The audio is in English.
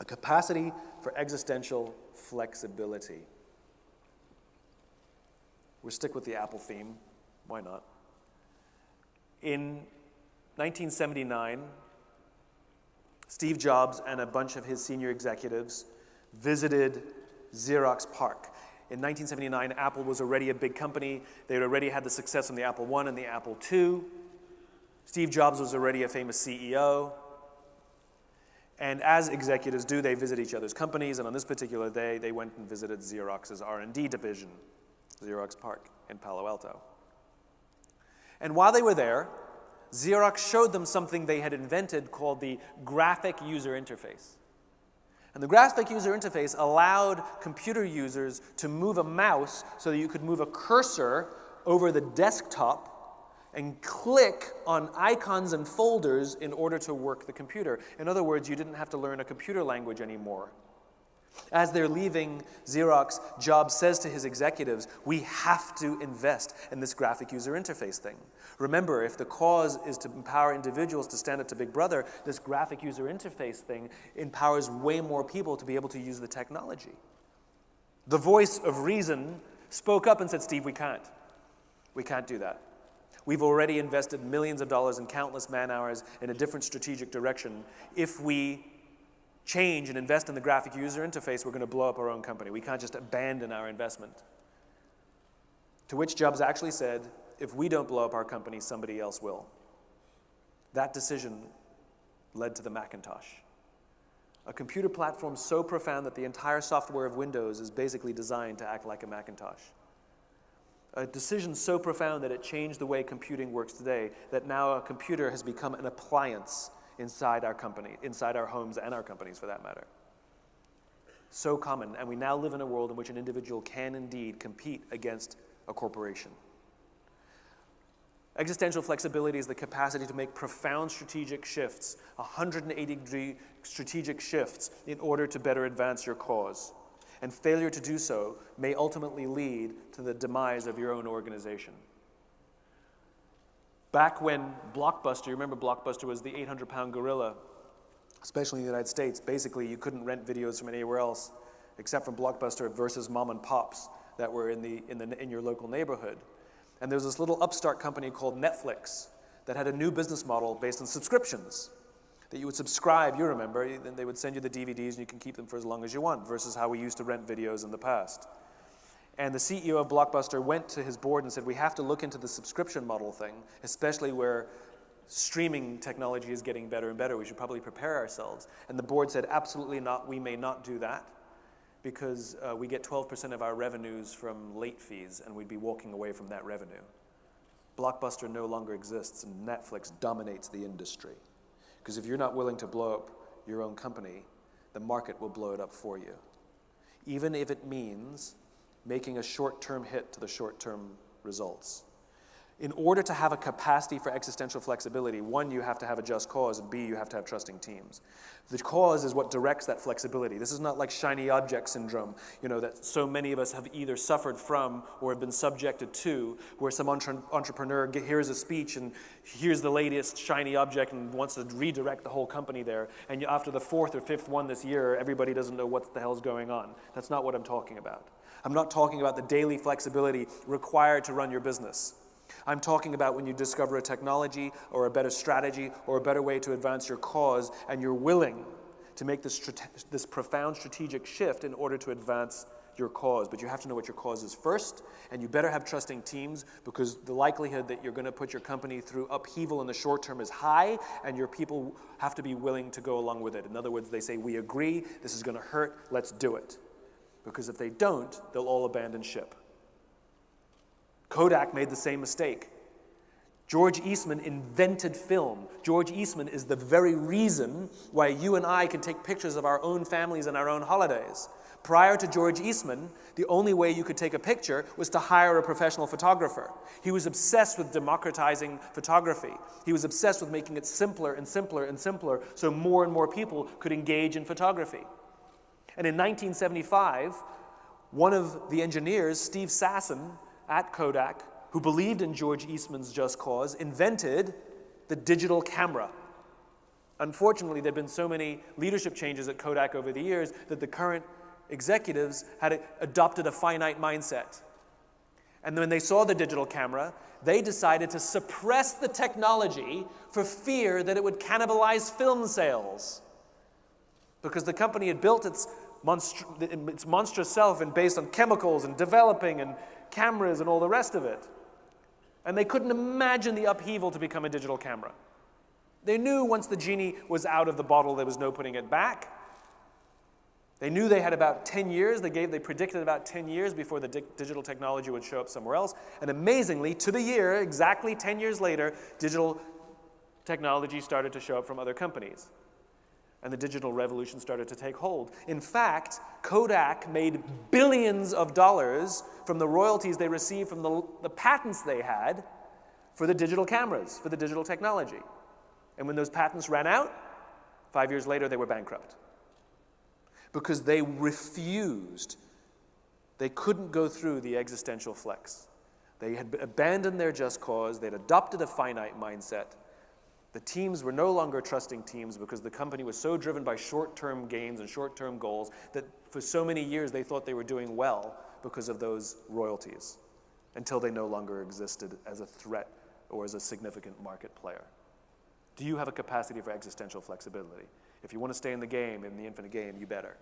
A capacity for existential flexibility. We'll stick with the Apple theme. Why not? In 1979, Steve Jobs and a bunch of his senior executives visited Xerox PARC. In 1979, Apple was already a big company. They had already had the success on the Apple I and the Apple II. Steve Jobs was already a famous CEO. And as executives do, they visit each other's companies, and on this particular day, they went and visited Xerox's R&D division, Xerox PARC in Palo Alto. And while they were there, Xerox showed them something they had invented called the graphic user interface. And the graphic user interface allowed computer users to move a mouse so that you could move a cursor over the desktop and click on icons and folders in order to work the computer. In other words, you didn't have to learn a computer language anymore. As they're leaving Xerox, Jobs says to his executives, we have to invest in this graphic user interface thing. Remember, if the cause is to empower individuals to stand up to Big Brother, this graphic user interface thing empowers way more people to be able to use the technology. The voice of reason spoke up and said, Steve, we can't. We can't do that. We've already invested millions of dollars and countless man-hours in a different strategic direction. If we change and invest in the graphic user interface, we're going to blow up our own company. We can't just abandon our investment. To which Jobs actually said, if we don't blow up our company, somebody else will. That decision led to the Macintosh, a computer platform so profound that the entire software of Windows is basically designed to act like a Macintosh. A decision so profound that it changed the way computing works today, that now a computer has become an appliance inside our company, inside our homes and our companies for that matter. So common, and we now live in a world in which an individual can indeed compete against a corporation. Existential flexibility is the capacity to make profound strategic shifts, 180-degree strategic shifts, in order to better advance your cause. And failure to do so may ultimately lead to the demise of your own organization. Back when Blockbuster, you remember Blockbuster was the 800-pound gorilla, especially in the United States. Basically, you couldn't rent videos from anywhere else except from Blockbuster versus mom and pops that were in your local neighborhood. And there was this little upstart company called Netflix that had a new business model based on subscriptions. That you would subscribe, you remember, then they would send you the DVDs and you can keep them for as long as you want, versus how we used to rent videos in the past. And the CEO of Blockbuster went to his board and said, we have to look into the subscription model thing, especially where streaming technology is getting better and better. We should probably prepare ourselves. And the board said, absolutely not, we may not do that, because we get 12% of our revenues from late fees, and we'd be walking away from that revenue. Blockbuster no longer exists, and Netflix dominates the industry. Because if you're not willing to blow up your own company, the market will blow it up for you. Even if it means making a short-term hit to the short-term results. In order to have a capacity for existential flexibility, one, you have to have a just cause, and B, you have to have trusting teams. The cause is what directs that flexibility. This is not like shiny object syndrome, that so many of us have either suffered from or have been subjected to, where some entrepreneur hears a speech and hears the latest shiny object and wants to redirect the whole company there, and after the fourth or fifth one this year, everybody doesn't know what the hell's going on. That's not what I'm talking about. I'm not talking about the daily flexibility required to run your business. I'm talking about when you discover a technology or a better strategy or a better way to advance your cause, and you're willing to make this profound strategic shift in order to advance your cause. But you have to know what your cause is first, and you better have trusting teams, because the likelihood that you're going to put your company through upheaval in the short term is high, and your people have to be willing to go along with it. In other words, they say, we agree, this is going to hurt, let's do it. Because if they don't, they'll all abandon ship. Kodak made the same mistake. George Eastman invented film. George Eastman is the very reason why you and I can take pictures of our own families and our own holidays. Prior to George Eastman, the only way you could take a picture was to hire a professional photographer. He was obsessed with democratizing photography. He was obsessed with making it simpler and simpler and simpler so more and more people could engage in photography. And in 1975, one of the engineers, Steve Sasson, at Kodak, who believed in George Eastman's just cause, invented the digital camera. Unfortunately, there have been so many leadership changes at Kodak over the years that the current executives had adopted a finite mindset. And when they saw the digital camera, they decided to suppress the technology for fear that it would cannibalize film sales. Because the company had built its monstrous self and based on chemicals and developing and cameras and all the rest of it. And they couldn't imagine the upheaval to become a digital camera. They knew once the genie was out of the bottle, there was no putting it back. They knew they had about 10 years. They predicted about 10 years before the digital technology would show up somewhere else. And amazingly, to the year, exactly 10 years later, digital technology started to show up from other companies. And the digital revolution started to take hold. In fact, Kodak made billions of dollars from the royalties they received from the patents they had for the digital cameras, for the digital technology. And when those patents ran out, 5 years later, they were bankrupt. Because they refused. They couldn't go through the existential flex. They had abandoned their just cause. They'd adopted a finite mindset. The teams were no longer trusting teams because the company was so driven by short-term gains and short-term goals that for so many years they thought they were doing well because of those royalties until they no longer existed as a threat or as a significant market player. Do you have a capacity for existential flexibility? If you want to stay in the game, in the infinite game, you better.